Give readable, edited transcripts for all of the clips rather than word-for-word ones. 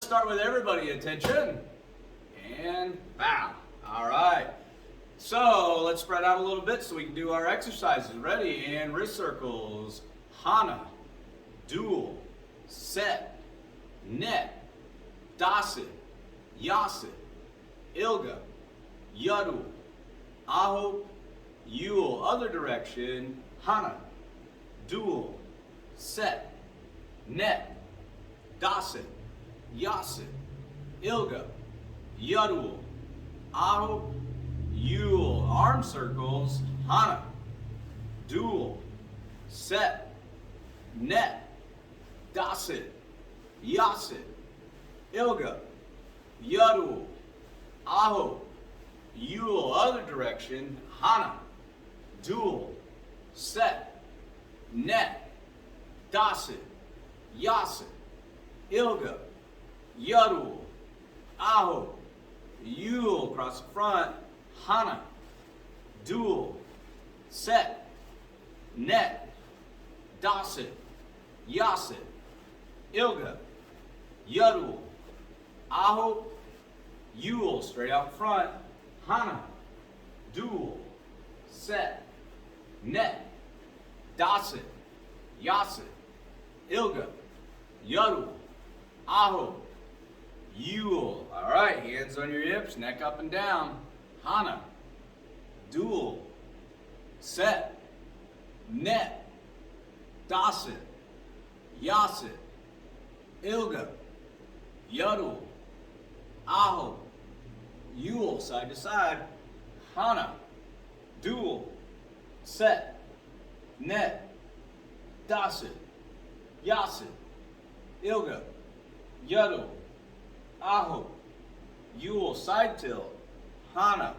Start with everybody, attention, and bow. All right. So let's spread out a little bit so we can do our exercises. Ready? And wrist circles. Hana, dual, set, net, dasit, yasit, ilga, yadu, aho, yul. Other direction. Hana, dual, set, net, dasit, yasit, ilga, yadul, aho, yul. Arm circles. Hana, dual, set, net, dasit, yasit, ilga, yadul, aho, yul. Other direction. Hana, dual, set, net, dasit, yasit, ilga, yadul, aho, yul. Across the front. Hana, dual, set, net, dasit, yasit, ilga, yadul, aho, yul. Straight out front. Hana, dual, set, net, dasit, yasit, ilga, yadul, aho, yul. All right, hands on your hips, neck up and down. Hana, dual, set, net, dasit, yasit, ilga, yadul, aho, yul. Side to side. Hana, dual, set, net, dasit, yasit, ilga, yadul, aho, yul. Side tilt. Hana,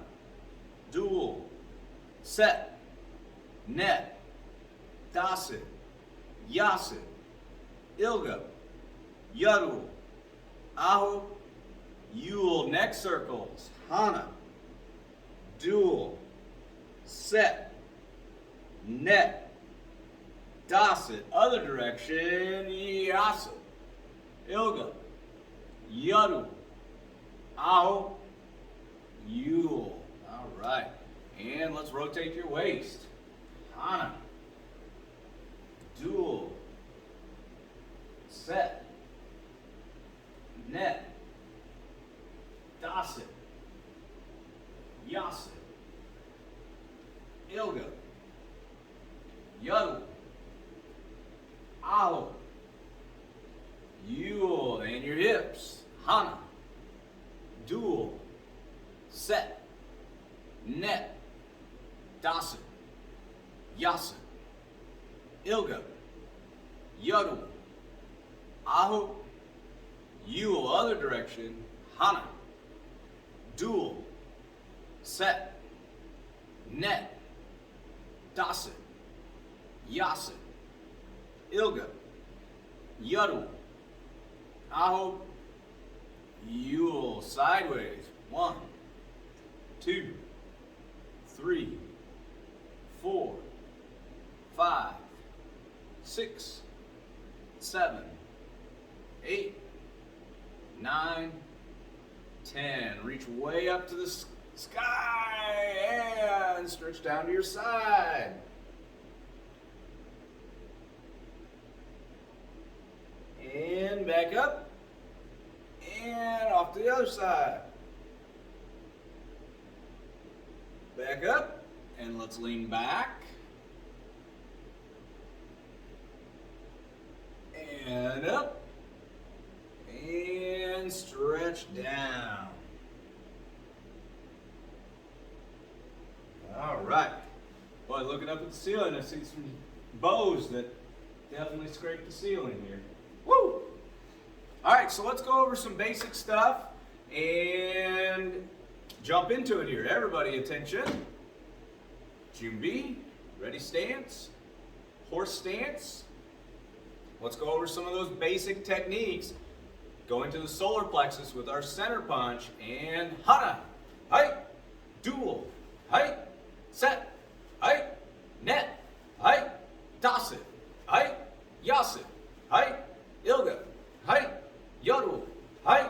dual, set, net, dasit, yasit, ilga, yadul, aho, yul. Neck circles. Hana, dual, set, net, dasit. Other direction. Yasit, ilga, yadul, aho, yul. All right. And let's rotate your waist. Hana, dual, set, net, dasit, yasit, ilga, yadul, aho, yul. And your hips. Hana, dual, set, net, dasit, yasit, ilga, yadul, aho, yul. Other direction. Hana, dual, set, net, dasit, yasit, ilga, yadul, aho, yul. Sideways. 1, 2, 3, 4, 5, 6, 7, 8, 9, 10. Reach way up to the sky and stretch down to your side. And back up and off to the other side. Back up, and let's lean back. And up. And stretch down. All right. Boy, looking up at the ceiling, I see some bows that definitely scrape the ceiling here. Woo! All right, so let's go over some basic stuff and jump into it here. Everybody, attention. Junbi, ready stance, horse stance. Let's go over some of those basic techniques. Going to the solar plexus with our center punch and hana, height, dual, height, set, height, net, height, dasit, height, yasit, height, ilga, height, yodel, height,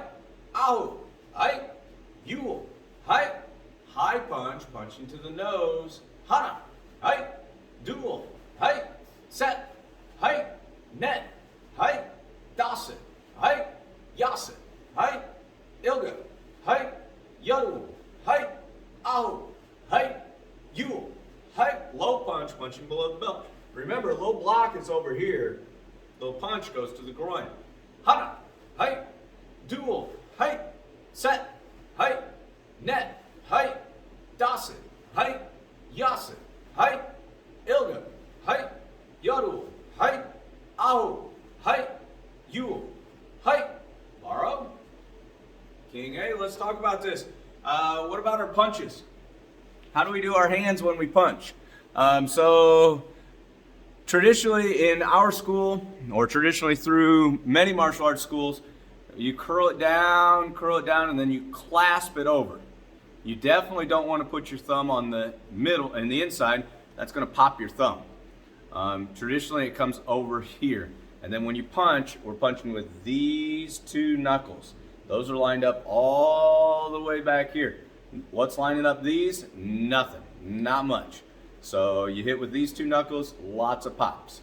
punch into the nose. Hana, hai, dual, hai, set, hai, net, hai, dasen, hai, yasen, hai, ilga, hai, yadu, hai, ahu, hai, yul, hai. Low punch, punching below the belt. Remember, low block is over here. Low punch goes to the groin. Hana, hai, dual, hai, set, hai, net, hai, dasen, hai, yasen, hai, ilga, hai, yadu, hai, ahu, hai, yul, hai. Borrow. King A, let's talk about this. What about our punches? How do we do our hands when we punch? So traditionally in our school, or traditionally through many martial arts schools, you curl it down, and then you clasp it over. You definitely don't want to put your thumb on the middle and the inside. That's going to pop your thumb. Traditionally it comes over here. And then when you punch, we're punching with these two knuckles. Those are lined up all the way back here. What's lining up these? Nothing, not much. So you hit with these two knuckles, lots of pops.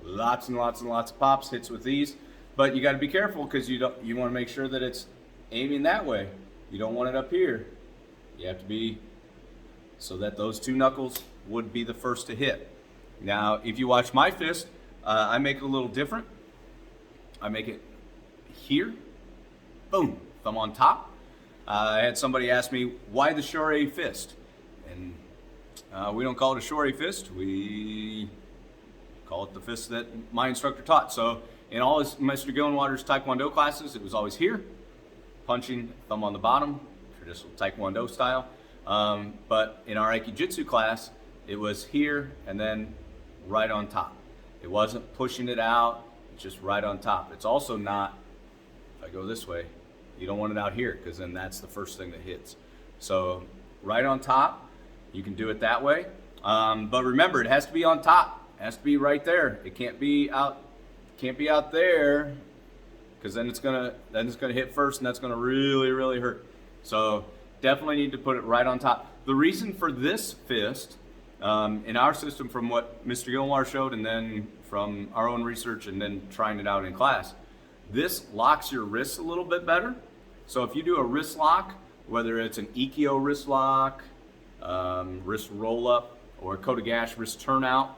Lots and lots and lots of pops, hits with these. But you got to be careful because you want to make sure that it's aiming that way. You don't want it up here. You have to be so that those two knuckles would be the first to hit. Now, if you watch my fist, I make it a little different. I make it here, boom, thumb on top. I had somebody ask me, why the Shorei fist? And we don't call it a Shorei fist. We call it the fist that my instructor taught. So in all his Mr. Gillenwater's Taekwondo classes, it was always here, punching, thumb on the bottom, traditional Taekwondo style. But in our Aikijitsu class, it was here and then right on top. It wasn't pushing it out, it's just right on top. It's also not, if I go this way, you don't want it out here because then that's the first thing that hits. So right on top, you can do it that way. But remember, it has to be on top. It has to be right there. It can't be out there because then it's gonna hit first and that's gonna really, really hurt. So definitely need to put it right on top. The reason for this fist, in our system, from what Mr. Gilmore showed and then from our own research and then trying it out in class, this locks your wrists a little bit better. So if you do a wrist lock, whether it's an Ikkyo wrist lock, wrist roll up, or a Kotegashi wrist turnout,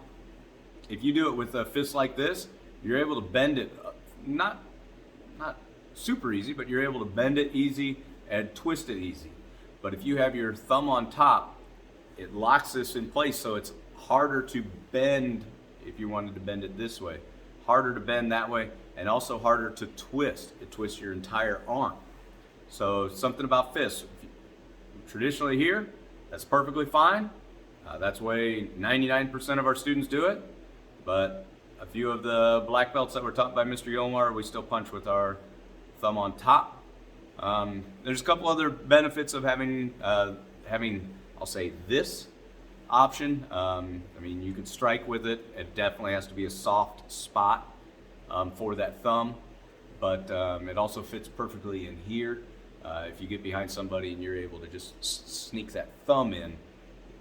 if you do it with a fist like this, you're able to bend it, not super easy, but you're able to bend it easy and twist it easy. But if you have your thumb on top, it locks this in place, so it's harder to bend if you wanted to bend it this way. Harder to bend that way, and also harder to twist. It twists your entire arm. So something about fists. Traditionally here, that's perfectly fine. That's the way 99% of our students do it. But a few of the black belts that were taught by Mr. Gilmore, we still punch with our thumb on top. There's a couple other benefits of having, I'll say, this option. I mean, you can strike with it. It definitely has to be a soft spot for that thumb, but it also fits perfectly in here. If you get behind somebody and you're able to just sneak that thumb in,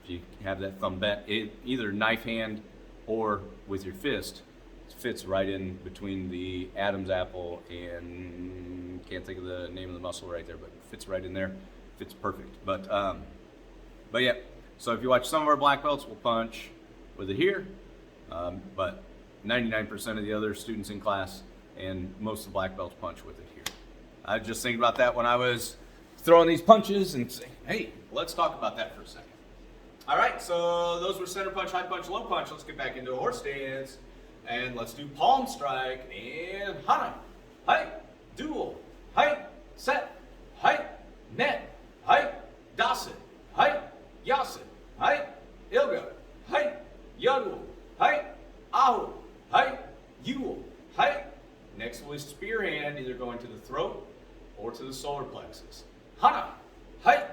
if you have that thumb bent, either knife hand or with your fist, it fits right in between the Adam's apple and can't think of the name of the muscle right there, but it fits right in there. Fits perfect. But yeah. So if you watch some of our black belts, we'll punch with it here, but 99% of the other students in class and most of the black belts punch with it here. I was just thinking about that when I was throwing these punches and saying, hey, let's talk about that for a second. All right, so those were center punch, high punch, low punch. Let's get back into a horse stance and let's do palm strike and hana, hai, dual, hai, set, hai, net, hai, dasen, hai, yasen, hai, ilga, hai, yadu, hai, ahu, hai, yul, hai. Next was spear hand, either going to the throat or to the solar plexus. Hana, hai,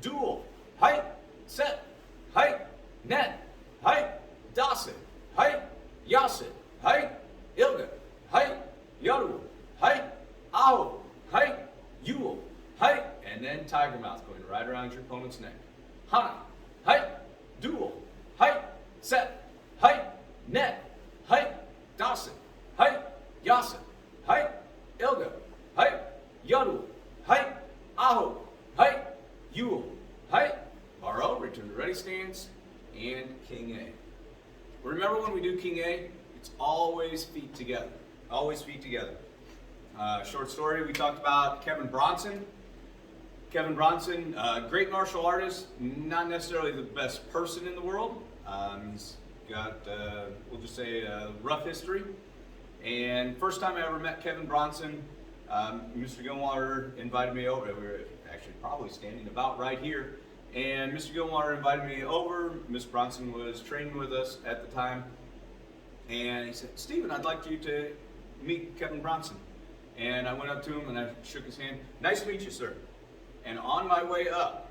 dual, hai, set, hai, net, hai, dasen, hai, yasen, hai, ilga, hai, yadu, hai, ahu, hai, yul, hai. And then tiger mouth going right around your opponent's neck. Hana, hai, dual, height, set, height, net, height, dasit, height, yasit, height, ilga, height, yodel, height, aho, height, yule, height, RO, return to ready stance, and King A. Remember when we do King A, it's always feet together. Always feet together. Short story, we talked about Kevin Bronson. Kevin Bronson, great martial artist, not necessarily the best person in the world. He's got, we'll just say, a rough history. And first time I ever met Kevin Bronson, Mr. Gilwater invited me over. We were actually probably standing about right here. And Mr. Gilwater invited me over. Mr. Bronson was training with us at the time. And he said, Stephen, I'd like you to meet Kevin Bronson. And I went up to him and I shook his hand. Nice to meet you, sir. And on my way up,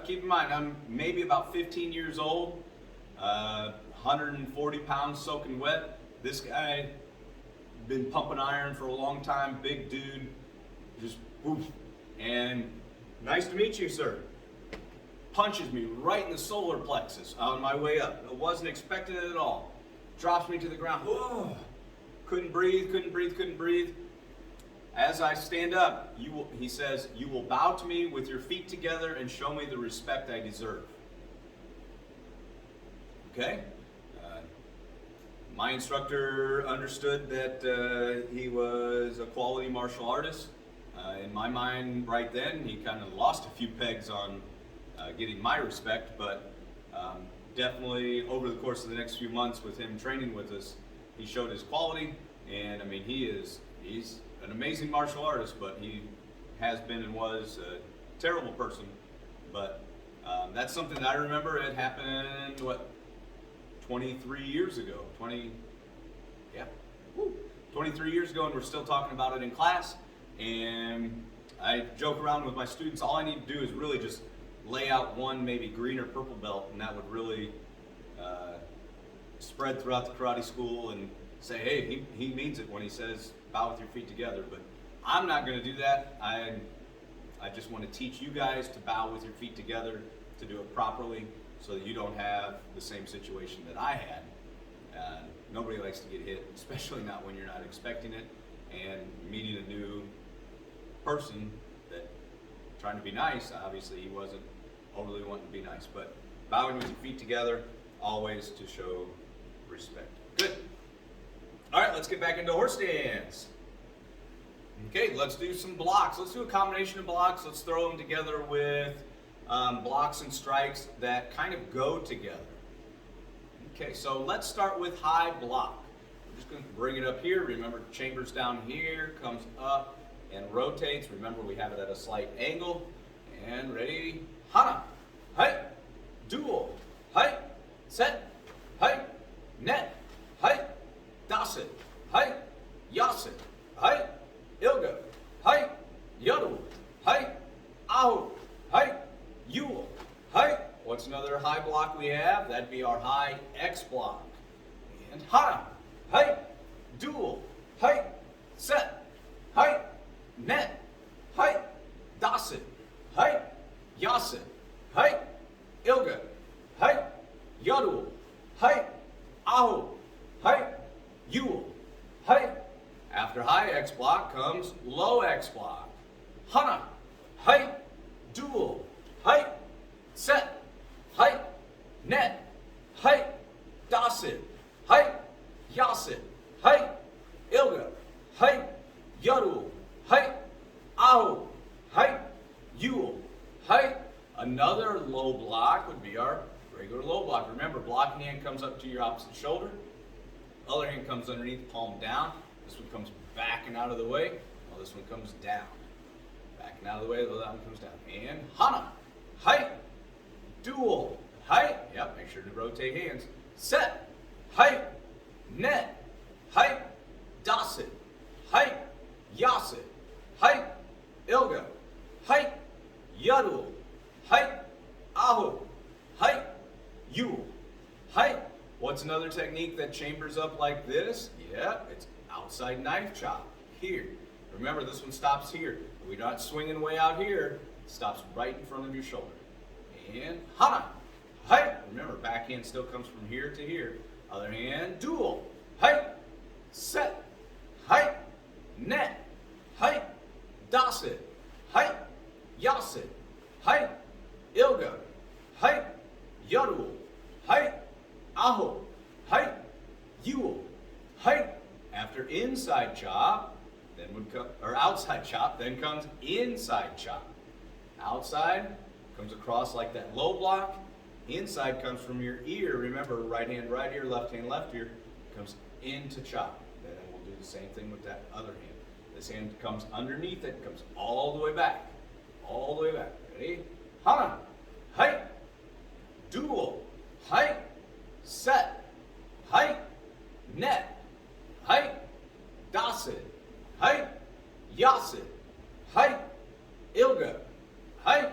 keep in mind, I'm maybe about 15 years old, 140 pounds soaking wet. This guy, been pumping iron for a long time, big dude, just woof. And nice to meet you, sir. Punches me right in the solar plexus on my way up. I wasn't expecting it at all. Drops me to the ground. Whoa. Couldn't breathe. As I stand up, he says, you will bow to me with your feet together and show me the respect I deserve. Okay? My instructor understood that he was a quality martial artist. In my mind, right then, he kind of lost a few pegs on getting my respect, but definitely over the course of the next few months with him training with us, he showed his quality. And I mean, he's an amazing martial artist, but he has been and was a terrible person. But that's something that I remember. It happened, 23 years ago. 23 years ago, and we're still talking about it in class. And I joke around with my students, all I need to do is really just lay out one maybe green or purple belt, and that would really spread throughout the karate school and say, hey, he means it when he says bow with your feet together. But I'm not going to do that. I just want to teach you guys to bow with your feet together, to do it properly, so that you don't have the same situation that I had. Nobody likes to get hit, especially not when you're not expecting it, and meeting a new person that trying to be nice. Obviously, he wasn't overly wanting to be nice, but bowing with your feet together, always to show respect. Good. All right, let's get back into horse stance. Okay, let's do some blocks. Let's do a combination of blocks. Let's throw them together with blocks and strikes that kind of go together. Okay, so let's start with high block. We're just going to bring it up here. Remember, chamber's down here, comes up and rotates. Remember, we have it at a slight angle. And ready, hana, height, dual, height, set, height, net, height, dasit, height, yasit, height, ilga, height, yodel, height, aho, height, yule, height. What's another high block we have? That'd be our high X block. And hana, height, dual, height, set, height, net, height, dasit, height, yasit, height, ilga, height, yodel, height, aho, height, yule, height. After high X block comes low X block. Hana, height, dual, height, set, height, net, height, dasit, height, yasit, height, ilga, height, yodel, height, aho, height, yule, height. Another low block would be our regular low block. Remember, blocking hand comes up to your opposite shoulder. Other hand comes underneath, palm down. This one comes backing out of the way, while this one comes down. Backing out of the way, while that one comes down. And hana, height, dual, height, yep, make sure to rotate hands. Set, height, net, height, dasit, height, yasit, height, ilga, height, yodel, height, aho, height, yule, height. What's another technique that chambers up like this? Yeah, it's outside knife chop here. Remember, this one stops here. We're not swinging way out here. It stops right in front of your shoulder. And hana, Hi. Remember, backhand still comes from here to here. Other hand, dual. Hi. Set. Hi. Net. Hi. Dasit. Hi. Yasit. Hi. Ilga. Hi. Yarul. Hi. Aho. Hi. Yule. Hi. After inside chop, then would come, or outside chop, then comes inside chop. Outside comes across like that low block. Inside comes from your ear. Remember, right hand right ear, left hand left ear, comes into chop. Then we'll do the same thing with that other hand. This hand comes underneath it, comes all the way back. All the way back. Ready? Hana. Hai. Dual. Hai. Set. Hai. Net. Hai. Dasit. Hai. Yasit. Hai. Ilga. Hai.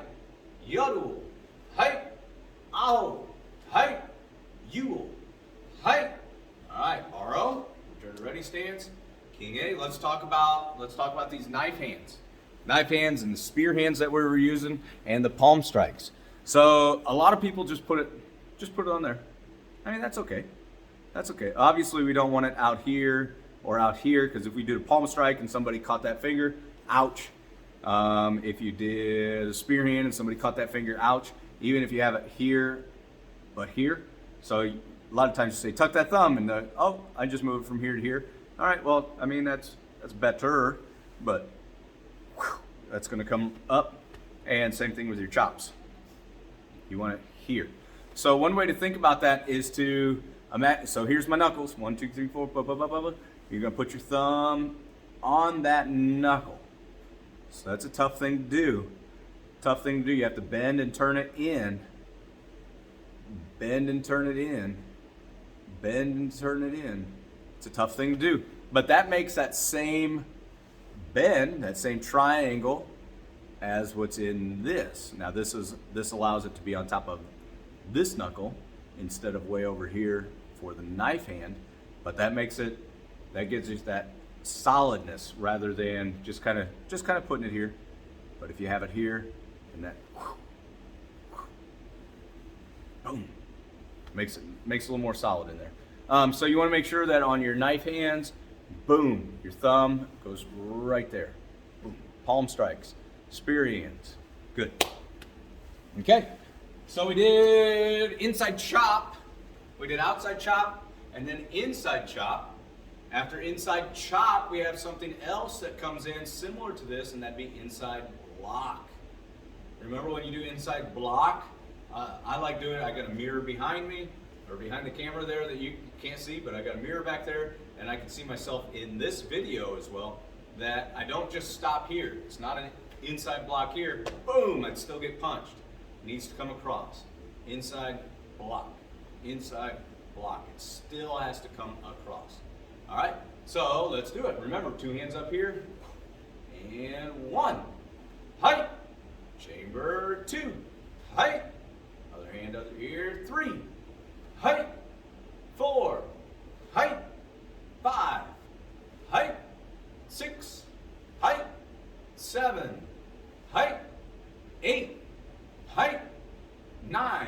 Yarul. Hai. Aho. Hai. Yule. Hai. All right, Aro. Return to ready stance. King A. Let's talk about these knife hands. Knife hands and the spear hands that we were using and the palm strikes. So a lot of people just put it on there. I mean, that's okay. That's okay. Obviously, we don't want it out here or out here, because if we did a palm strike and somebody caught that finger, ouch. If you did a spear hand and somebody caught that finger, ouch. Even if you have it here, but here. So a lot of times you say, tuck that thumb, and oh, I just moved from here to here. All right, well, I mean, that's better, but whew, that's gonna come up. And same thing with your chops. You want it here. So one way to think about that is to imagine, so here's my knuckles, 1, 2, 3, 4, blah, blah, blah, blah, blah. You're gonna put your thumb on that knuckle. So that's a tough thing to do. Tough thing to do. You have to bend and turn it in. Bend and turn it in. Bend and turn it in. It's a tough thing to do. But that makes that same bend, that same triangle as what's in this. Now this allows it to be on top of this knuckle instead of way over here for the knife hand. But that gives you that solidness rather than just kind of putting it here. But if you have it here, and that boom, makes it a little more solid in there. So you want to make sure that on your knife hands, boom, your thumb goes right there. Boom. Palm strikes, spear hands, good. Okay, so we did inside chop, we did outside chop, and then inside chop. After inside chop, we have something else that comes in similar to this, and that'd be inside block. Remember when you do inside block? I like doing it. I got a mirror behind me, or behind the camera there that you can't see, but I got a mirror back there, and I can see myself in this video as well, that I don't just stop here. It's not an inside block here. Boom, I'd still get punched. It needs to come across. Inside block. Inside block. It still has to come across. All right, so let's do it. Remember, 2 hands up here, and 1. Height. Chamber 2. Height. Other hand, other ear, 3. Height. 4. Height. 5. Height. 6. Height. 7. Height. 8. Height. 9.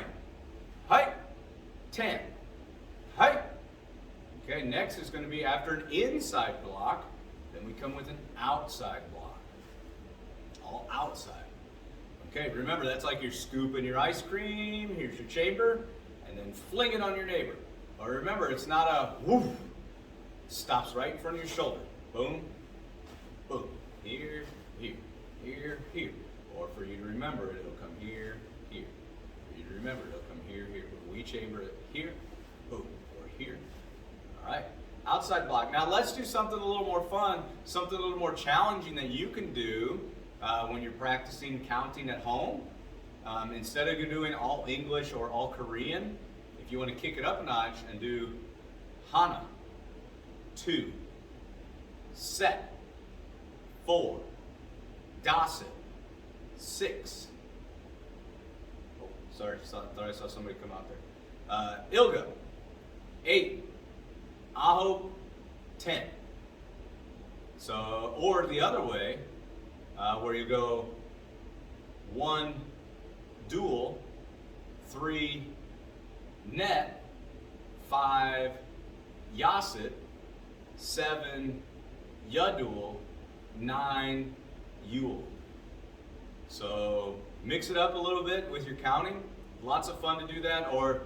Height. 10. Height. Okay, next is going to be after an inside block, then we come with an outside block. All outside. Okay, remember that's like you're scooping your ice cream, here's your chamber, and then fling it on your neighbor. But remember, it's not a woof. It stops right in front of your shoulder. Boom, boom. Here, here, here, here. Or for you to remember it, it'll come here, here. For you to remember it, it'll come here, here. But we chamber it here, boom, or here. All right, outside block. Now let's do something a little more fun, something a little more challenging that you can do when you're practicing counting at home. Instead of doing all English or all Korean, if you want to kick it up a notch and do Hana, 2, Set, 4, Dasit, 6. Oh, sorry, thought I saw somebody come out there. Ilga, 8. Aho, 10. So, or the other way, where you go 1 dual, 3 net, 5, yasit, 7, yadul, 9, yul. So mix it up a little bit with your counting. Lots of fun to do that. Or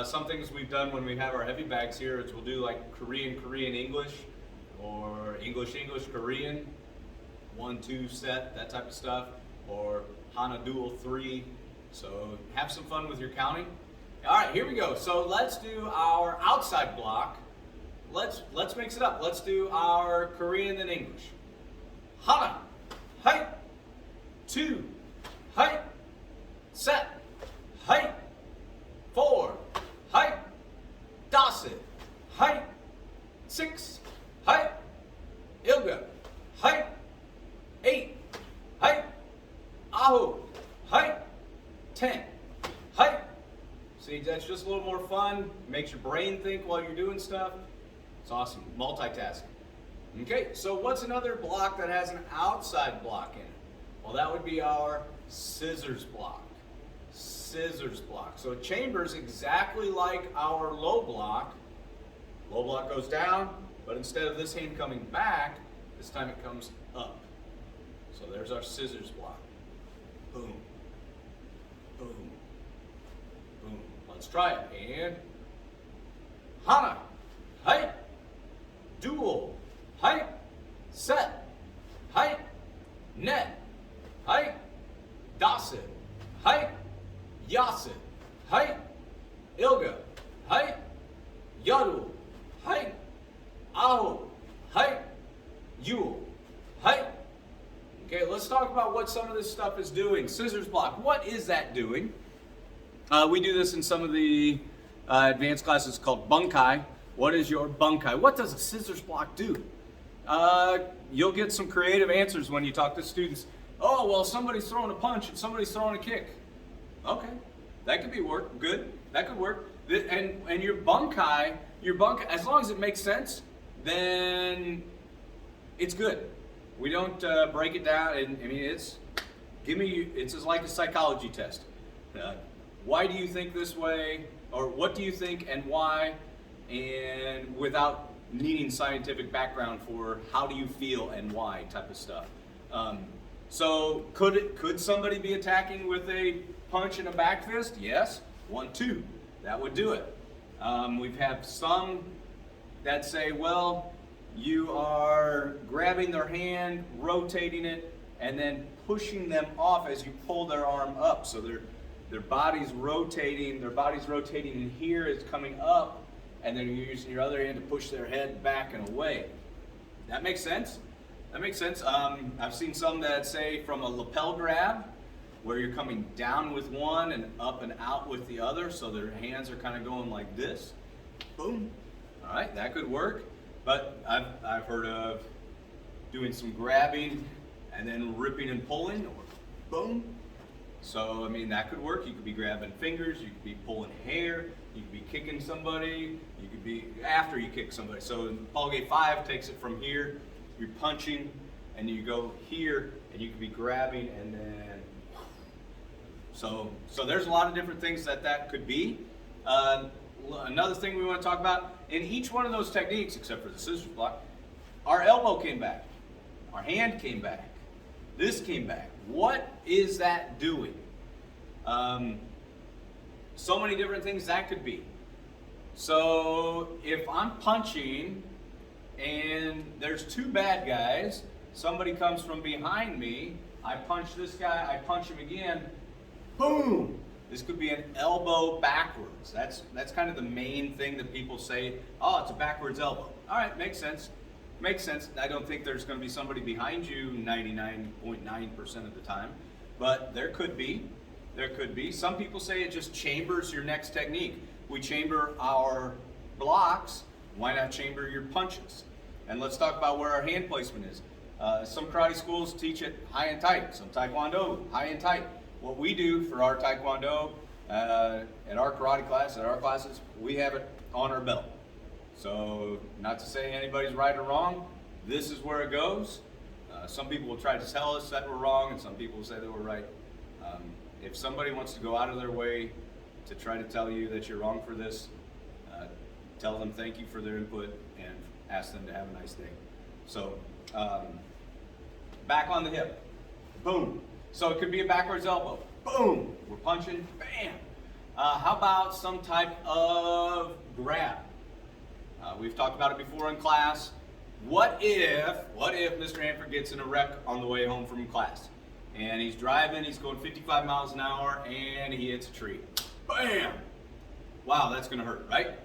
some things we've done when we have our heavy bags here is we'll do like Korean, English, or English, Korean, 1, 2 set, that type of stuff, or Hana Dual 3. So have some fun with your counting. All right, here we go. So let's do our outside block. Let's mix it up. Let's do our Korean and English. Hana, hai, 2, hai, set, hai, 4, hai, dasit, hai, 6, hai, ilga, hai, 8, hai, ahu, hai, 10, hai. See, that's just a little more fun. Makes your brain think while you're doing stuff. It's awesome. Multitasking. Okay, so what's another block that has an outside block in it? Well, that would be our scissors block. Scissors block. So it chambers exactly like our low block. Low block goes down, but instead of this hand coming back, this time it comes up. So there's our scissors block. Boom. Boom. Boom. Let's try it. And Hana. Hai. Dual. Hai. Set. Hai. Net. Hai. Dasit. Hai. Yasit. Hai. Ilga. Hai. Yadul. Hai. Ahu. Hai. Yul. Hai. Okay, let's talk about what some of this stuff is doing. Scissors block. What is that doing? We do this in some of the advanced classes called bunkai. What is your bunkai? What does a scissors block do? You'll get some creative answers when you talk to students. Oh, well, somebody's throwing a punch and somebody's throwing a kick. Okay, that could be good. That could work. And your bunkai, as long as it makes sense, then it's good. We don't break it down. And I mean, it's just like a psychology test. Why do you think this way? Or what do you think and why? And without needing scientific background for how do you feel and why type of stuff. So could somebody be attacking with a punch and a back fist? Yes. 1, 2. That would do it. We've had some that say, well, you are grabbing their hand, rotating it, and then pushing them off as you pull their arm up. So their body's rotating. Their body's rotating, and here it's coming up, and then you're using your other hand to push their head back and away. That makes sense? That makes sense. I've seen some that say from a lapel grab, where you're coming down with one and up and out with the other, so their hands are kind of going like this. Boom. All right, that could work. But I've heard of doing some grabbing and then ripping and pulling, or boom. So, I mean, that could work. You could be grabbing fingers, you could be pulling hair, you could be kicking somebody, you could be after you kick somebody. So Paul Gate 5 takes it from here, you're punching, and you go here, and you could be grabbing, and then, so there's a lot of different things that could be. Another thing we want to talk about, in each one of those techniques, except for the scissors block, our elbow came back, our hand came back, this came back. What is that doing? So many different things that could be. So if I'm punching and there's two bad guys, somebody comes from behind me, I punch this guy, I punch him again, boom! This could be an elbow backwards. That's kind of the main thing that people say, oh, it's a backwards elbow. All right, makes sense. Makes sense. I don't think there's going to be somebody behind you 99.9% of the time, but there could be. There could be. Some people say it just chambers your next technique. We chamber our blocks. Why not chamber your punches? And let's talk about where our hand placement is. Some karate schools teach it high and tight. Some taekwondo, high and tight. What we do for our taekwondo, at our karate class, at our classes, we have it on our belt. So, not to say anybody's right or wrong, this is where it goes. Some people will try to tell us that we're wrong, and some people will say that we're right. If somebody wants to go out of their way to try to tell you that you're wrong for this. Tell them thank you for their input and ask them to have a nice day. So, back on the hip, boom. So it could be a backwards elbow, boom. We're punching, bam. How about some type of grab? We've talked about it before in class. What if Mr. Hanford gets in a wreck on the way home from class? And he's driving, he's going 55 miles an hour, and he hits a tree. Bam! Wow, that's gonna hurt, right?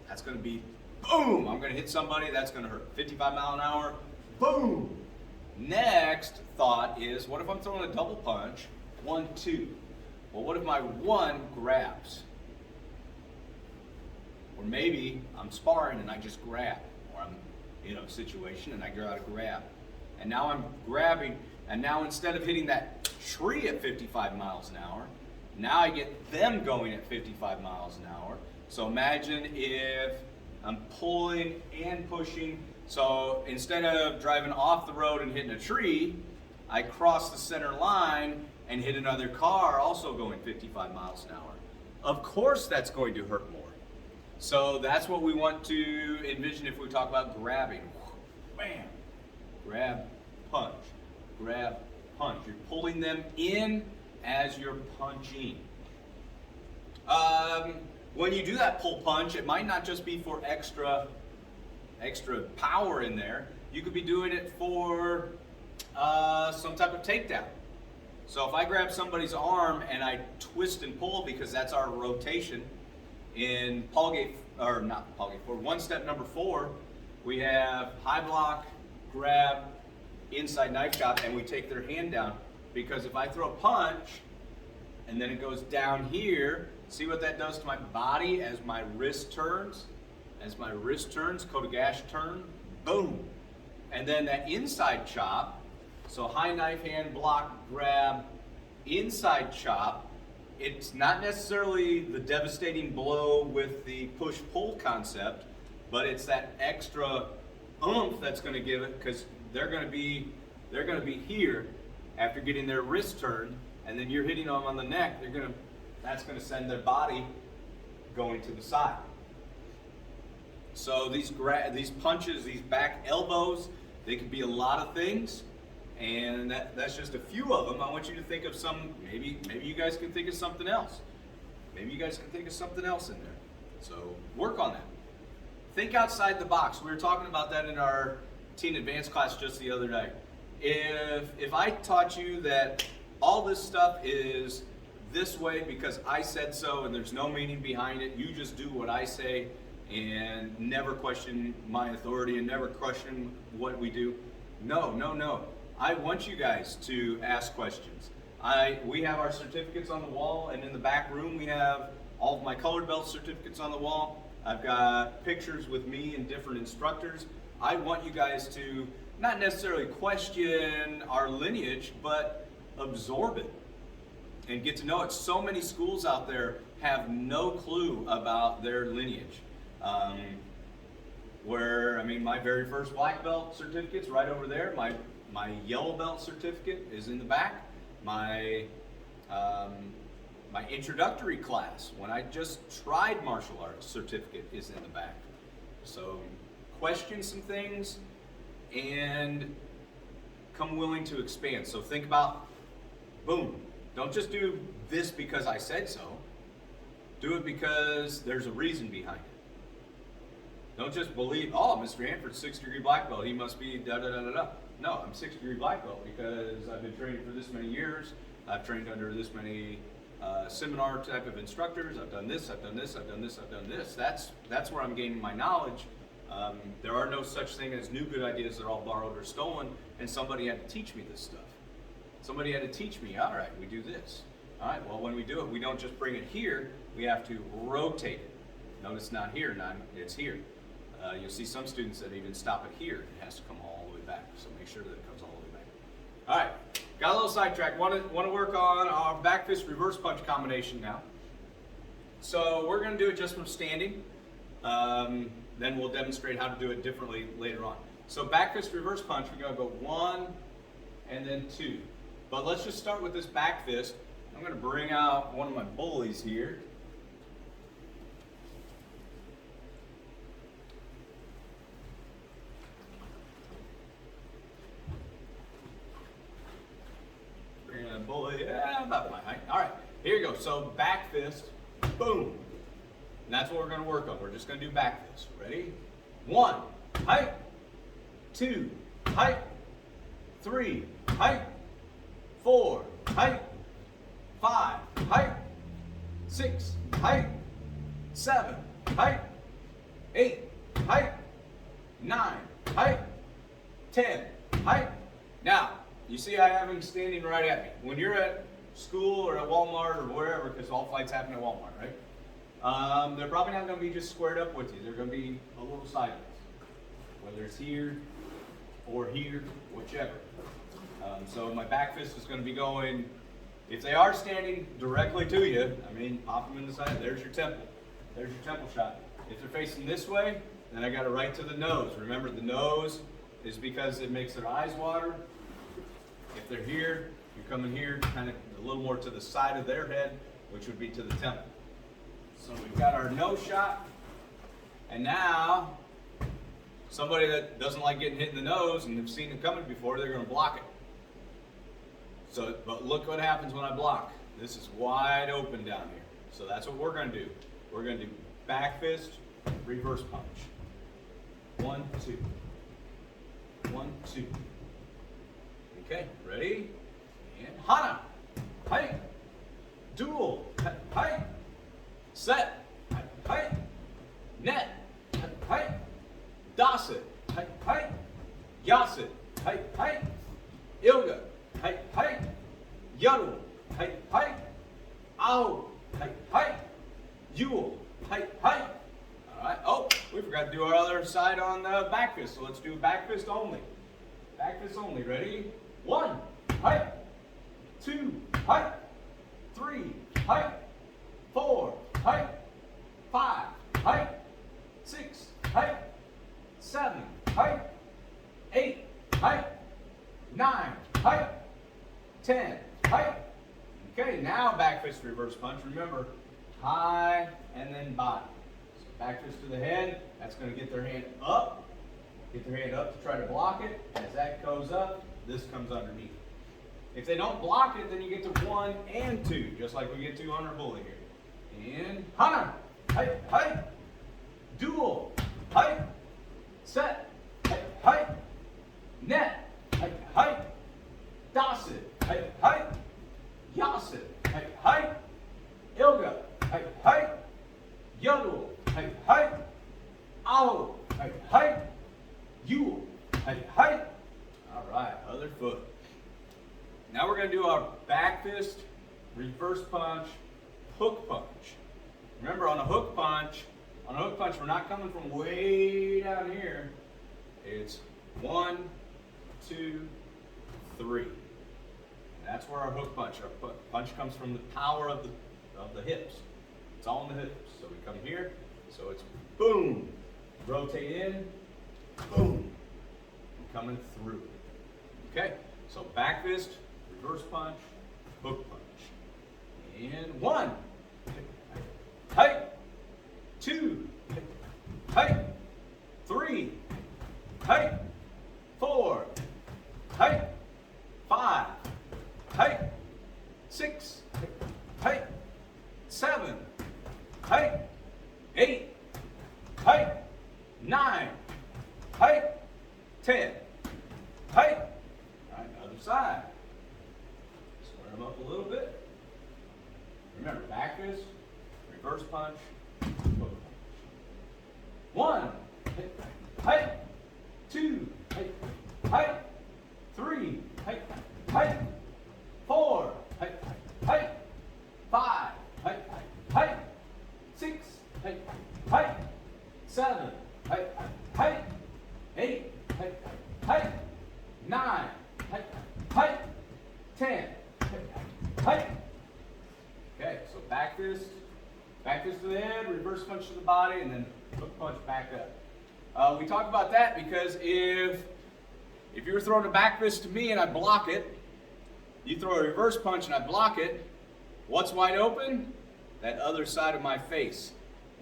That's gonna be, boom! I'm gonna hit somebody, that's gonna hurt. 55 mile an hour, boom! Next thought is, what if I'm throwing a double punch, 1, 2? Well, what if my 1 grabs? Or maybe I'm sparring and I just grab, or I'm in a situation and I go out to grab. And now I'm grabbing, and now instead of hitting that tree at 55 miles an hour, now I get them going at 55 miles an hour. So imagine if I'm pulling and pushing. So instead of driving off the road and hitting a tree, I cross the center line and hit another car also going 55 miles an hour. Of course that's going to hurt more. So that's what we want to envision if we talk about grabbing. Bam! Grab, punch. Grab, punch. You're pulling them in as you're punching. When you do that pull punch, it might not just be for extra power in there. You could be doing it for some type of takedown. So if I grab somebody's arm and I twist and pull, because that's our rotation in for 1-step number 4, we have high block, grab, inside knife chop, and we take their hand down. Because if I throw a punch and then it goes down here, see what that does to my body as my wrist turns? As my wrist turns, Kotegash turn, boom. And then that inside chop, so high knife hand, block, grab, inside chop, it's not necessarily the devastating blow with the push-pull concept, but it's that extra oomph that's going to give it, because they're going to be here after getting their wrist turned, and then you're hitting them on the neck. That's going to send their body going to the side. So these punches, these back elbows, they could be a lot of things, and that's just a few of them. I want you to think of some. Maybe you guys can think of something else. Maybe you guys can think of something else in there. So work on that. Think outside the box. We were talking about that in our teen advanced class just the other day. If I taught you that all this stuff is this way because I said so and there's no meaning behind it, you just do what I say and never question my authority and never question what we do. No. I want you guys to ask questions. We have our certificates on the wall, and in the back room we have all of my colored belt certificates on the wall. I've got pictures with me and different instructors. I want you guys to not necessarily question our lineage, but absorb it and get to know it. So many schools out there have no clue about their lineage. My very first black belt certificate's right over there. My yellow belt certificate is in the back. My introductory class, when I just tried martial arts, certificate is in the back. So question some things and come willing to expand. So think about, boom, don't just do this because I said so. Do it because there's a reason behind it. Don't just believe, oh, Mr. Hanford's 6th-degree black belt, he must be da-da-da-da-da. No, I'm 6th-degree black belt because I've been training for this many years. I've trained under this many seminar type of instructors. I've done this, I've done this, I've done this, I've done this. That's where I'm gaining my knowledge. There are no such thing as new good ideas that are all borrowed or stolen, and somebody had to teach me this stuff. Somebody had to teach me, all right, we do this. All right, well, when we do it, we don't just bring it here, we have to rotate it. Notice not here, it's here. You'll see some students that even stop it here. It has to come all the way back, so make sure that it comes all the way back. All right, got a little sidetracked. Want to work on our back fist reverse punch combination now. So we're going to do it just from standing. Then we'll demonstrate how to do it differently later on. So back fist reverse punch, we're going to go 1 and then 2. But let's just start with this back fist. I'm going to bring out one of my bullies here. about my height. All right, here you go. So back fist, boom. And that's what we're going to work on. We're just going to do back fist. Ready? 1, height. 2, height. 3, height. 4, height. 5, height. 6, height. 7, height. 8, height. 9, height. 10, height. Now, you see I have him standing right at me. When you're at school or at Walmart or wherever, because all fights happen at Walmart, right? They're probably not going to be just squared up with you. They're going to be a little sideways. Whether it's here or here, whichever. So my back fist is going to be going, if they are standing directly to you, I mean, pop them in the side, there's your temple. There's your temple shot. If they're facing this way, then I got it right to the nose. Remember, the nose is because it makes their eyes water. If they're here, you're coming here, kind of a little more to the side of their head, which would be to the temple. So we've got our nose shot, and now somebody that doesn't like getting hit in the nose and have seen it coming before, they're going to block it. So, but look what happens when I block. This is wide open down here. So that's what we're going to do. We're going to do back fist, reverse punch. 1, 2. 1, 2. Okay, ready? And Hana. Height. Dual. Height. Set. Height. Net. Height. Dasit. Height. Yasit. Height. Ilga. Height. Yaru. Height. Au. Height. Yule. Height. All right. Oh, we forgot to do our other side on the back fist. So let's do back fist only. Back fist only. Ready? 1, height. 2, height. 3, height. 4, height. 5, height. 6, height. 7, height. 8, height. 9, height. 10, height. Okay, now back fist reverse punch. Remember, high and then body. So back fist to the head. That's going to get their hand up. Get their hand up to try to block it. As that goes up, this comes underneath. If they don't block it, then you get to 1 and 2, just like we get to on our bully here. And Hana. Height. Dual. Height. Set. Height. Net. Height. Dasit. Height. Yasit. Height. Ilga. Height. Yodel. Height. Au. Height. Yule. Height. All right, other foot. Now we're going to do our back fist, reverse punch, hook punch. Remember, on a hook punch, we're not coming from way down here. It's 1, 2, 3. And that's where our hook punch. Our punch comes from the power of the hips. It's all in the hips. So we come here. So it's boom, rotate in, boom, coming through. Okay, so back fist, reverse punch, hook punch. And 1, height. 2, height. 3, height. 4, height. 5, height. 6, height. 7, height. 8, height. 9, height. 10, height. All right, other side. Square them up a little bit. Remember, back fist, reverse punch, hook punch. 1, height. 2, height. 3, height. 4, height. 5, height. 6, height. 7, height. 8, height. 9, height. 10, height. Okay, so back fist to the head, reverse punch to the body, and then hook punch back up. We talk about that because if you were throwing a back fist to me and I block it, you throw a reverse punch and I block it, what's wide open? That other side of my face.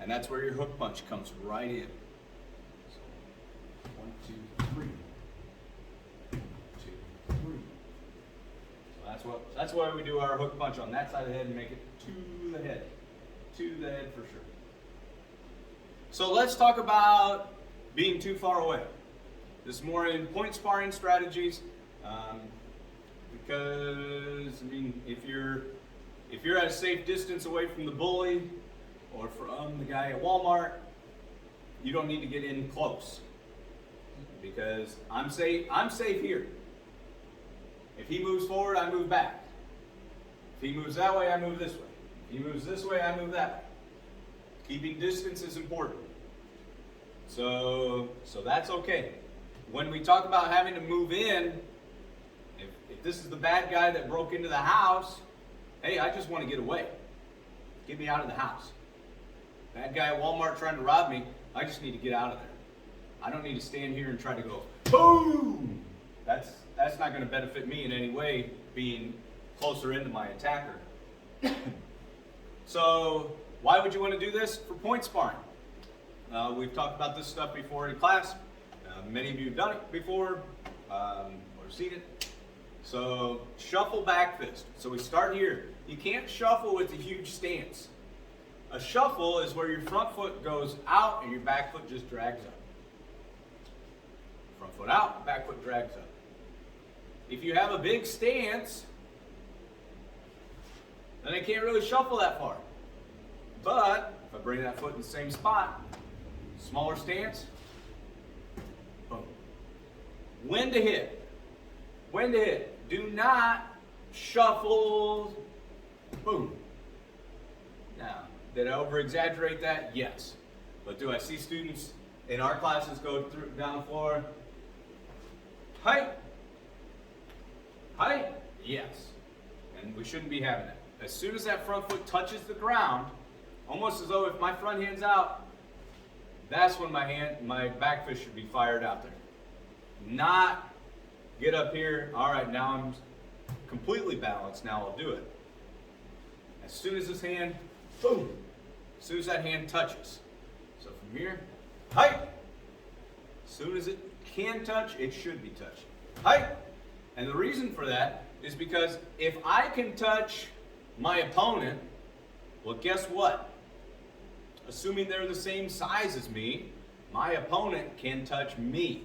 And that's where your hook punch comes right in. So, 1, 2, 3. 1, 2, 3. So that's That's why we do our hook punch on that side of the head and make it to the head. To the head for sure. So let's talk about being too far away. This is more in point sparring strategies, because I mean, if you're at a safe distance away from the bully or from the guy at Walmart, you don't need to get in close, because I'm safe here. If he moves forward, I move back. If he moves that way, I move this way. If he moves this way, I move that way. Keeping distance is important. So that's okay. When we talk about having to move in, if this is the bad guy that broke into the house, hey, I just want to get away. Get me out of the house. Bad guy at Walmart trying to rob me, I just need to get out of there. I don't need to stand here and try to go, boom! That's not going to benefit me in any way, being closer into my attacker. So, why would you want to do this? For point sparring. We've talked about this stuff before in class. Many of you have done it before, or seen it. So, shuffle back fist. So we start here. You can't shuffle with a huge stance. A shuffle is where your front foot goes out and your back foot just drags up. Front foot out, back foot drags up. If you have a big stance, then I can't really shuffle that far. But if I bring that foot in the same spot, smaller stance, boom. When to hit. When to hit. Do not shuffle, boom. Now, did I over-exaggerate that? Yes. But do I see students in our classes go down the floor? Height. Height? Yes. And we shouldn't be having that. As soon as that front foot touches the ground, almost as though if my front hand's out, that's when my back fist should be fired out there. Not get up here, all right, now I'm completely balanced, now I'll do it. As soon as this hand, boom, as soon as that hand touches. So from here, height. As soon as it can touch, it should be touching. Height. And the reason for that is because if I can touch my opponent, well, guess what? Assuming they're the same size as me, my opponent can touch me.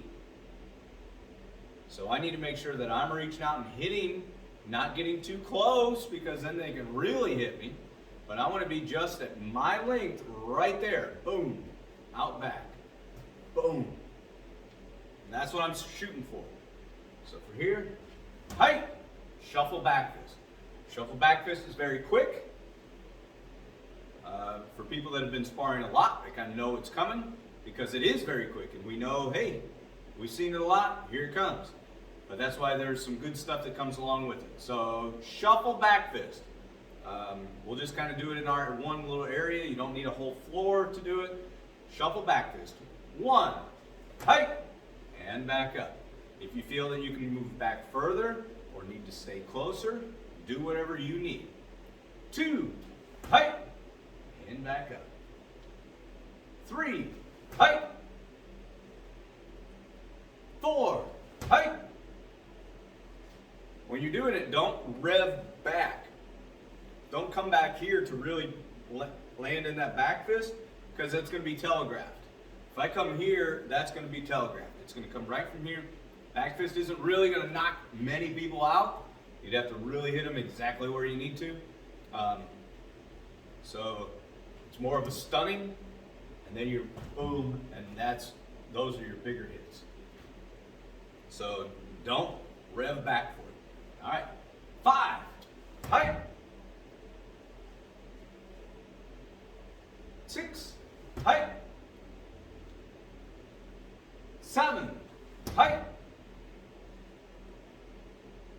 So I need to make sure that I'm reaching out and hitting, not getting too close, because then they can really hit me. But I want to be just at my length right there. Boom. Out back. Boom. And that's what I'm shooting for. So for here, height, shuffle back fist. Shuffle back fist is very quick. For people that have been sparring a lot, they kind of know it's coming because it is very quick. And we know, hey, we've seen it a lot, here it comes. But that's why there's some good stuff that comes along with it. So shuffle back fist. We'll just kind of do it in our one little area. You don't need a whole floor to do it. Shuffle back fist. 1, height, and back up. If you feel that you can move back further or need to stay closer, do whatever you need. 2, height, and back up. 3, height. 4, height. When you're doing it, don't rev back. Don't come back here to really land in that back fist, because that's going to be telegraphed. If I come here, that's going to be telegraphed. It's going to come right from here. Back fist isn't really going to knock many people out. You'd have to really hit them exactly where you need to. So it's more of a stunning, and then you're boom, and those are your bigger hits. So don't rev back for it. All right, 5, height. 6, height. 7, height.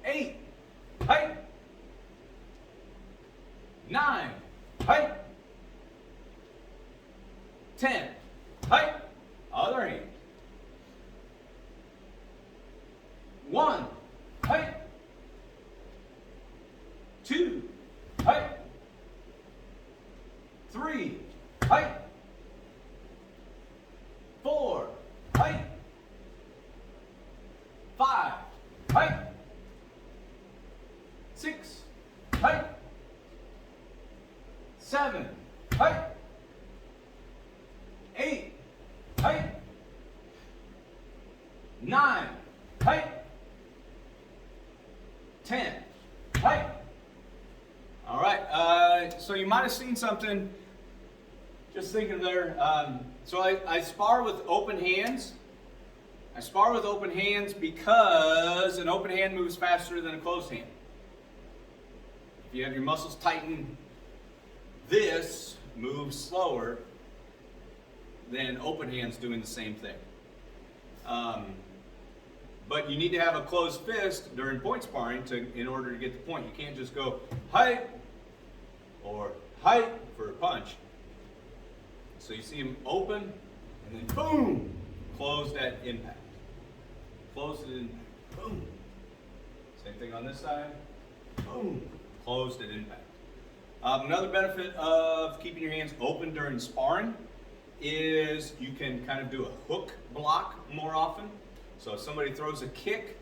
8, height. 9, height. 10, height. Other hand. 1, height. 2, height. 3, height. 4, height. 5, height. 6, height, 7, height, 8, height, 9, height, 10, height. All right, so you might have seen something, just thinking there. So I spar with open hands. I spar with open hands because an open hand moves faster than a closed hand. If you have your muscles tighten, this moves slower than open hands doing the same thing. But you need to have a closed fist during point sparring in order to get the point. You can't just go height or height for a punch. So you see him open and then boom, closed at impact. Closed at impact. Boom. Same thing on this side. Boom. Closed at impact. Another benefit of keeping your hands open during sparring is you can kind of do a hook block more often. So if somebody throws a kick,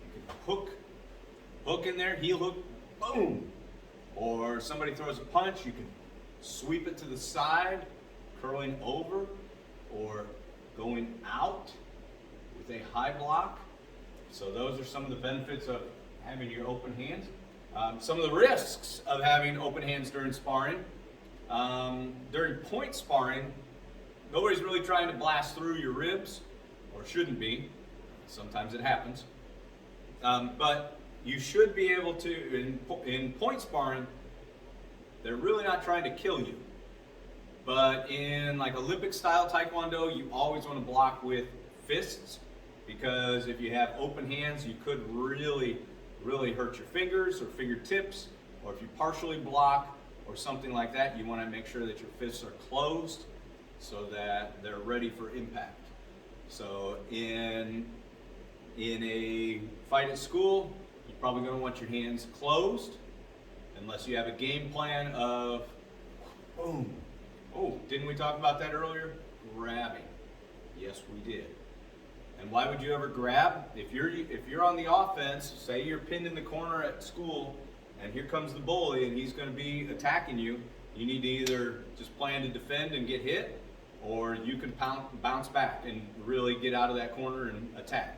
you can hook in there, heel hook, boom. Or somebody throws a punch, you can sweep it to the side, curling over, or going out with a high block. So those are some of the benefits of having your open hands. Some of the risks of having open hands during sparring. During point sparring, nobody's really trying to blast through your ribs, or shouldn't be. Sometimes it happens. But you should be able to, in point sparring, they're really not trying to kill you. But in like Olympic style Taekwondo, you always want to block with fists, because if you have open hands, you could really hurt your fingers or fingertips, or if you partially block or something like that, you want to make sure that your fists are closed so that they're ready for impact. So in a fight at school, you're probably going to want your hands closed unless you have a game plan of boom. Oh, didn't we talk about that earlier? Grabbing. Yes, we did. And why would you ever grab? If you're on the offense, say you're pinned in the corner at school, and here comes the bully, and he's going to be attacking you. You need to either just plan to defend and get hit, or you can bounce back and really get out of that corner and attack.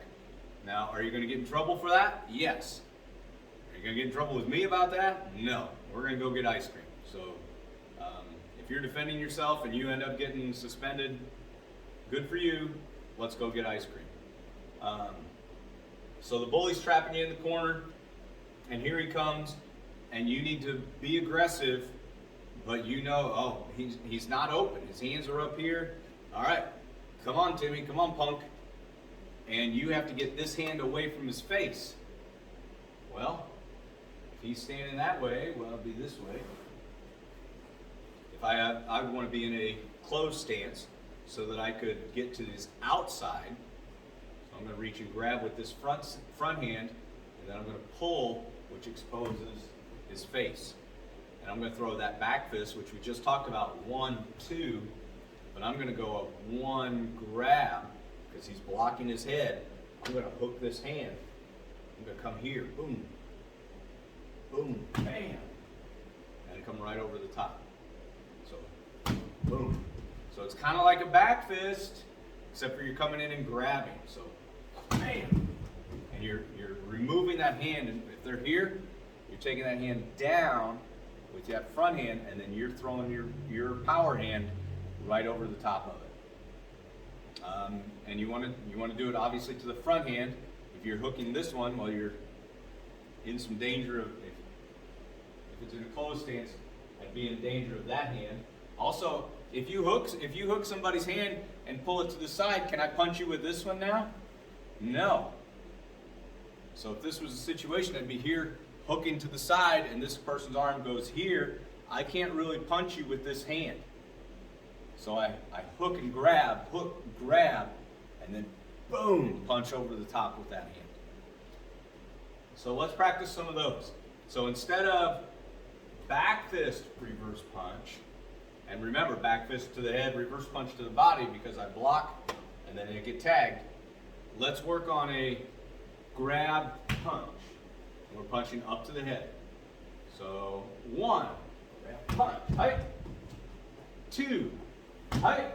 Now, are you going to get in trouble for that? Yes. Are you going to get in trouble with me about that? No. We're going to go get ice cream. So, if you're defending yourself and you end up getting suspended, good for you. Let's go get ice cream. So the bully's trapping you in the corner, and here he comes, and you need to be aggressive, but you know, oh, he's not open. His hands are up here. All right, come on, Timmy, come on, punk. And you have to get this hand away from his face. Well, if he's standing that way, well, it'll be this way. If I would want to be in a closed stance so that I could get to his outside. So I'm going to reach and grab with this front hand, and then I'm going to pull, which exposes his face. And I'm going to throw that back fist, which we just talked about, 1, 2, but I'm going to go a 1 grab, because he's blocking his head. I'm going to hook this hand. I'm going to come here, boom, boom, bam, and come right over the top. So, boom. So it's kind of like a back fist, except for you're coming in and grabbing. So, bam, and you're removing that hand. And if they're here, you're taking that hand down with that front hand, and then you're throwing your power hand right over the top of it. And you want to do it obviously to the front hand. If you're hooking this one, well, you're in some danger of, if it's in a closed stance, I'd be in danger of that hand. Also, if you hook somebody's hand and pull it to the side, can I punch you with this one now? No. So if this was a situation, I'd be here hooking to the side, and this person's arm goes here. I can't really punch you with this hand. So I hook and grab, and then boom, punch over the top with that hand. So let's practice some of those. So instead of back fist reverse punch, and remember, back fist to the head, reverse punch to the body, because I block and then I get tagged. Let's work on a grab punch. We're punching up to the head. So 1, punch, height. 2, height.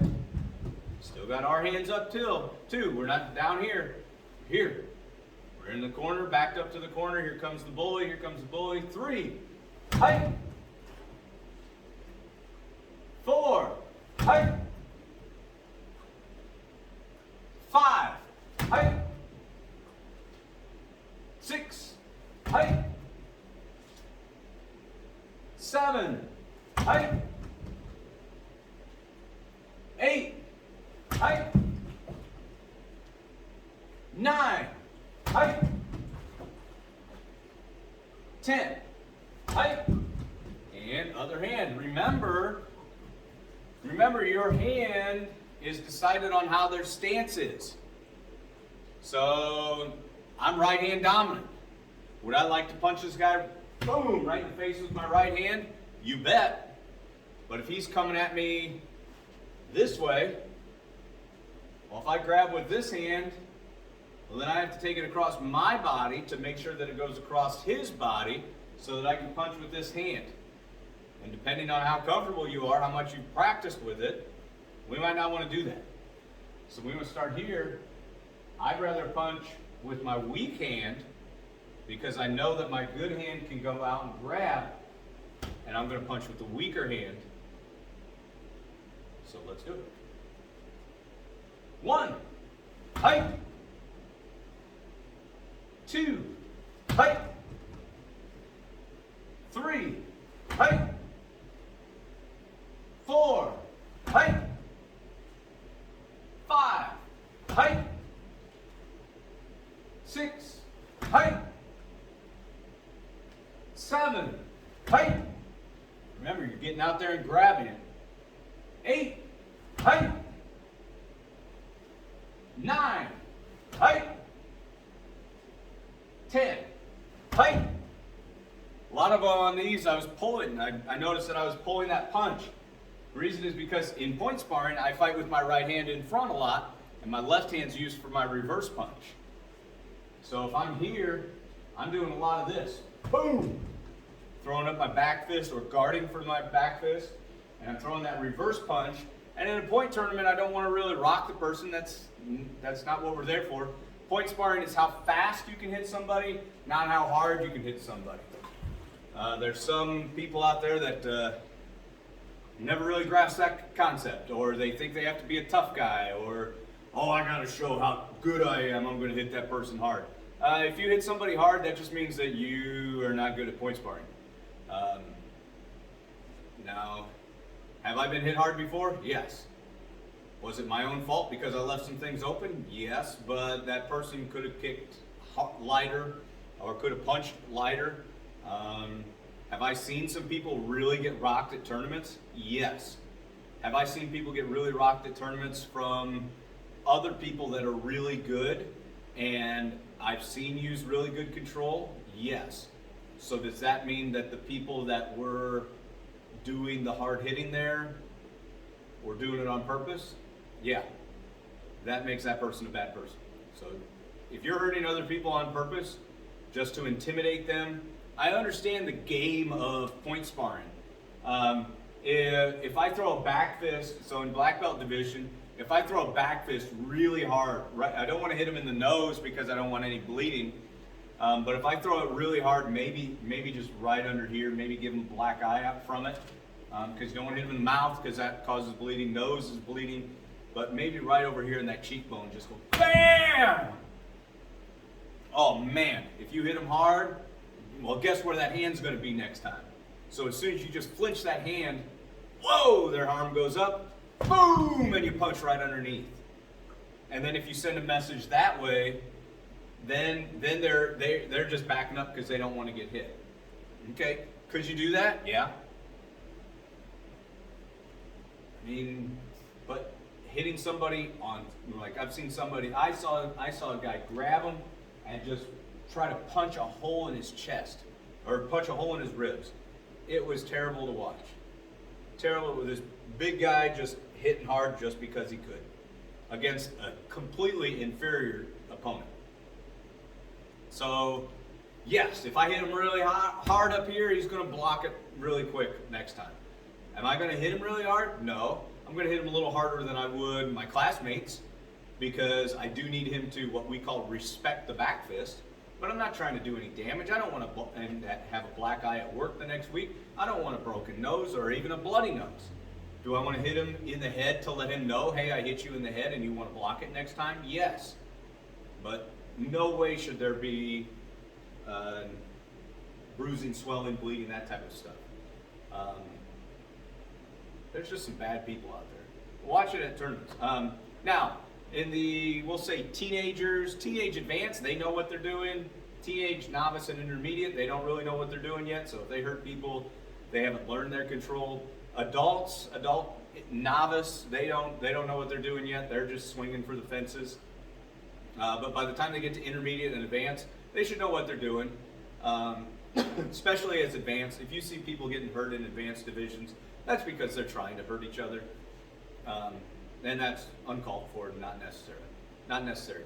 Still got our hands up till 2. We're not down here. Here. We're in the corner, backed up to the corner. Here comes the bully. Here comes the bully. 3, height. 4, height. 5, height. 6, height. 7, height. 8, height. 9, height. 10, height. And other hand. Remember your hand is decided on how their stance is. So I'm right hand dominant. Would I like to punch this guy, boom, right in the face with my right hand? You bet. But if he's coming at me this way, well, if I grab with this hand, well, then I have to take it across my body to make sure that it goes across his body so that I can punch with this hand. And depending on how comfortable you are, how much you've practiced with it, we might not want to do that. So we want to start here. I'd rather punch with my weak hand because I know that my good hand can go out and grab, and I'm going to punch with the weaker hand. So let's do it. 1, height. 2, height. 3, height. 4, height. 5, height. 6, height. 7, height. Remember, you're getting out there and grabbing it. 8, height. 9, height. 10, height. A lot of on these I was pulling. I noticed that I was pulling that punch. The reason is because in point sparring, I fight with my right hand in front a lot, and my left hand's used for my reverse punch. So if I'm here, I'm doing a lot of this. Boom! Throwing up my back fist or guarding for my back fist, and I'm throwing that reverse punch. And in a point tournament, I don't want to really rock the person. That's not what we're there for. Point sparring is how fast you can hit somebody, not how hard you can hit somebody. There's some people out there that never really grasp that concept, or they think they have to be a tough guy, or, oh, I gotta show how good I am, I'm gonna hit that person hard. If you hit somebody hard, that just means that you are not good at point sparring. Now, have I been hit hard before? Yes. Was it my own fault because I left some things open? Yes, but that person could have kicked lighter or could have punched lighter. Have I seen some people really get rocked at tournaments? Yes. Have I seen people get really rocked at tournaments from other people that are really good and I've seen use really good control? Yes. So does that mean that the people that were doing the hard hitting there were doing it on purpose? Yeah. That makes that person a bad person. So if you're hurting other people on purpose just to intimidate them, I understand the game of point sparring. If I throw a back fist, so in black belt division, if I throw a back fist really hard, right, I don't want to hit him in the nose because I don't want any bleeding. But if I throw it really hard, maybe just right under here, maybe give him a black eye out from it, because you don't want to hit him in the mouth because that causes bleeding. Nose is bleeding, but maybe right over here in that cheekbone, just go BAM! Oh man, if you hit him hard, well, guess where that hand's going to be next time. So as soon as you just flinch that hand, whoa, their arm goes up, boom, and you punch right underneath. And then if you send a message that way, then they're just backing up because they don't want to get hit. Okay, could you do that? Yeah. I mean, but hitting somebody on, like I've seen somebody, I saw a guy grab him and just try to punch a hole in his chest or punch a hole in his ribs. It was terrible to watch. Terrible with this big guy just hitting hard just because he could against a completely inferior opponent. So Yes, if I hit him really hard up here, he's going to block it really quick next time. Am I going to hit him really hard? No. I'm going to hit him a little harder than I would my classmates because I do need him to what we call respect the back fist. But I'm not trying to do any damage. I don't want to have a black eye at work the next week. I don't want a broken nose or even a bloody nose. Do I want to hit him in the head to let him know, hey, I hit you in the head and you want to block it next time? Yes. But no way should there be bruising, swelling, bleeding, that type of stuff. There's just some bad people out there. Watch it at tournaments. Now, in the, we'll say teenagers, teenage advanced, they know what they're doing. Teenage novice and intermediate, they don't really know what they're doing yet. So if they hurt people, they haven't learned their control. Adults, adult novice, they don't know what they're doing yet. They're just swinging for the fences. But by the time they get to intermediate and advanced, they should know what they're doing. Especially as advanced. If you see people getting hurt in advanced divisions, that's because they're trying to hurt each other. And that's uncalled for and not necessary.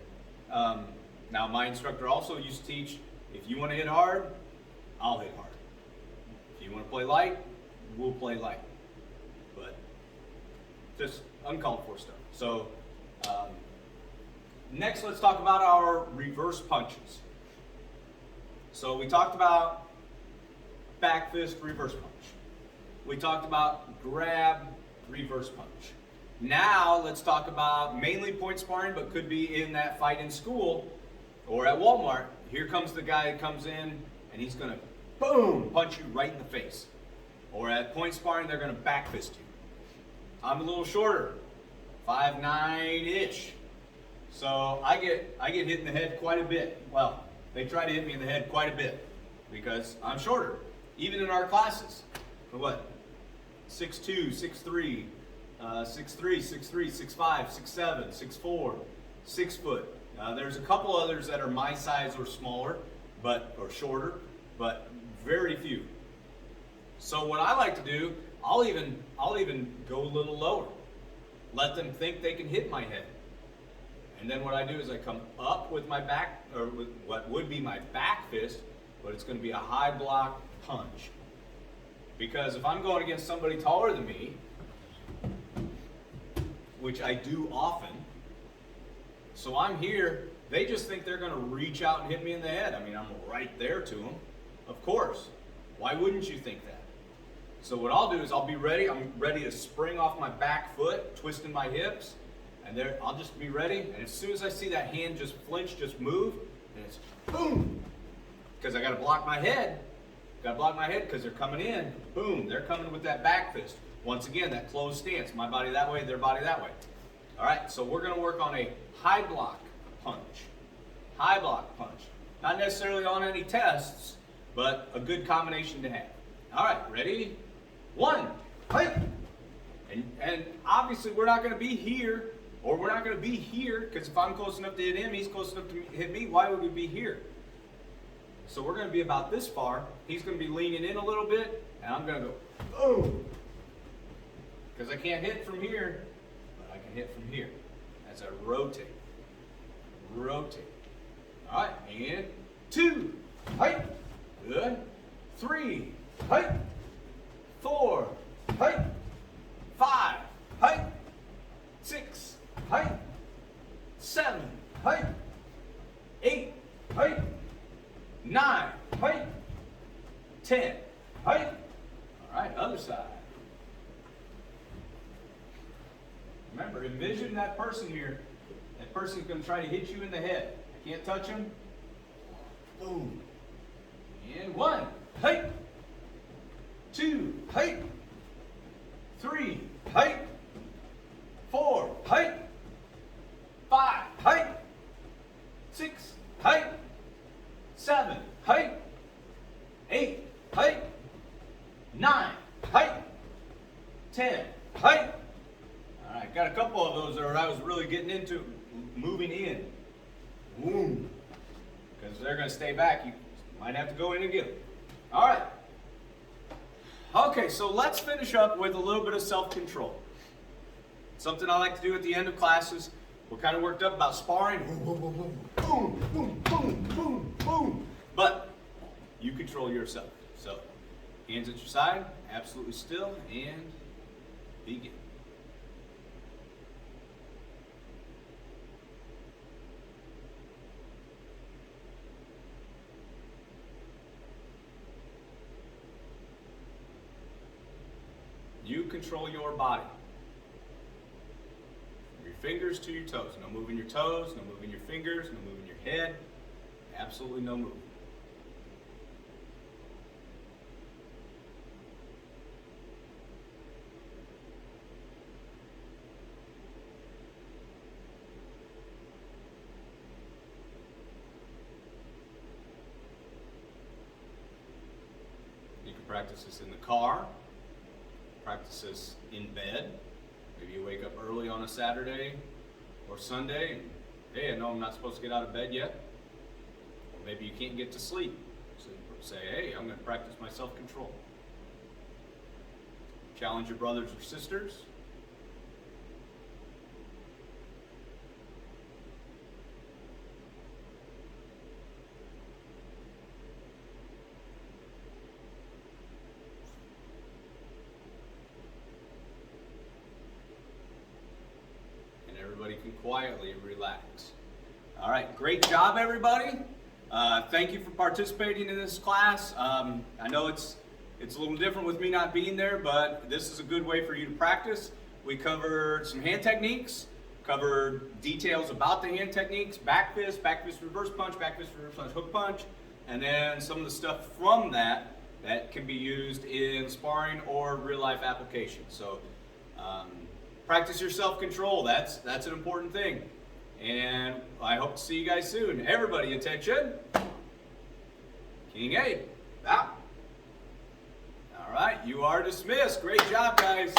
Now, my instructor also used to teach, if you want to hit hard, I'll hit hard. If you want to play light, we'll play light. But just uncalled for stuff. So next, let's talk about our reverse punches. So we talked about back fist, reverse punch. We talked about grab, reverse punch. Now let's talk about mainly point sparring, but could be in that fight in school or at Walmart. Here comes the guy that comes in and he's going to boom, punch you right in the face. Or at point sparring, they're going to back fist you. I'm a little shorter, 5'9"-ish. So I get hit in the head quite a bit. Well, they try to hit me in the head quite a bit because I'm shorter. Even in our classes, for what? 6'2", 6'3", 6'3", 6'3", 6'5", 6'7", 6'4", 6 foot. There's a couple others that are my size or smaller, or shorter, but very few. So what I like to do, I'll even go a little lower. Let them think they can hit my head. And then what I do is I come up with my back, or with what would be my back fist, but it's going to be a high block punch. Because if I'm going against somebody taller than me, which I do often, so I'm here, they just think they're going to reach out and hit me in the head. I mean, I'm right there to them. Of course. Why wouldn't you think that? So what I'll do is I'll be ready. I'm ready to spring off my back foot, twisting my hips, and there I'll just be ready. And as soon as I see that hand just flinch, just move, and it's boom, because I got to block my head. Got to block my head because they're coming in. Boom, they're coming with that back fist. Once again, that closed stance. My body that way, their body that way. All right, so we're going to work on a high block punch. High block punch. Not necessarily on any tests, but a good combination to have. All right, ready? 1, fight. And obviously we're not going to be here, or we're not going to be here, because if I'm close enough to hit him, he's close enough to hit me. Why would we be here? So we're going to be about this far. He's going to be leaning in a little bit, and I'm going to go boom. Because I can't hit from here, but I can hit from here. As I rotate. Rotate. All right, and 2, height. Good. 3, height. 4, height. 5, height. 6, height. 7, height. 8, height. 9, height. 10, height. All right, other side. Remember, envision that person here. That person's going to try to hit you in the head. I can't touch him. Boom. And 1, height. 2, height. 3, height. 4, height. 5, height. 6, height. 7, height. 8, height. 9, height. 10, height. All right, got a couple of those where I was really getting into moving in. Boom. Because they're going to stay back. You might have to go in and get them. All right. Okay, so let's finish up with a little bit of self-control. Something I like to do at the end of classes. We're kind of worked up about sparring. Boom, boom, boom, boom, boom, boom, boom. But You control yourself. So, hands at your side, absolutely still, and begin. You control your body. From your fingers to your toes. No moving your toes, no moving your fingers, no moving your head. Absolutely no movement. You can practice this in the car. Practice this in bed. Maybe you wake up early on a Saturday or Sunday and, hey, I know I'm not supposed to get out of bed yet. Or maybe you can't get to sleep. So say, hey, I'm going to practice my self-control. Challenge your brothers or sisters. Everybody can quietly relax. All right, great job, everybody. Thank you for participating in this class. I know it's a little different with me not being there, but this is a good way for you to practice. We covered some hand techniques, covered details about the hand techniques, back fist reverse punch, hook punch, and then some of the stuff from that can be used in sparring or real life applications. So practice your self-control. That's an important thing. And I hope to see you guys soon. Everybody, attention. King Abe, out. All right, you are dismissed. Great job, guys.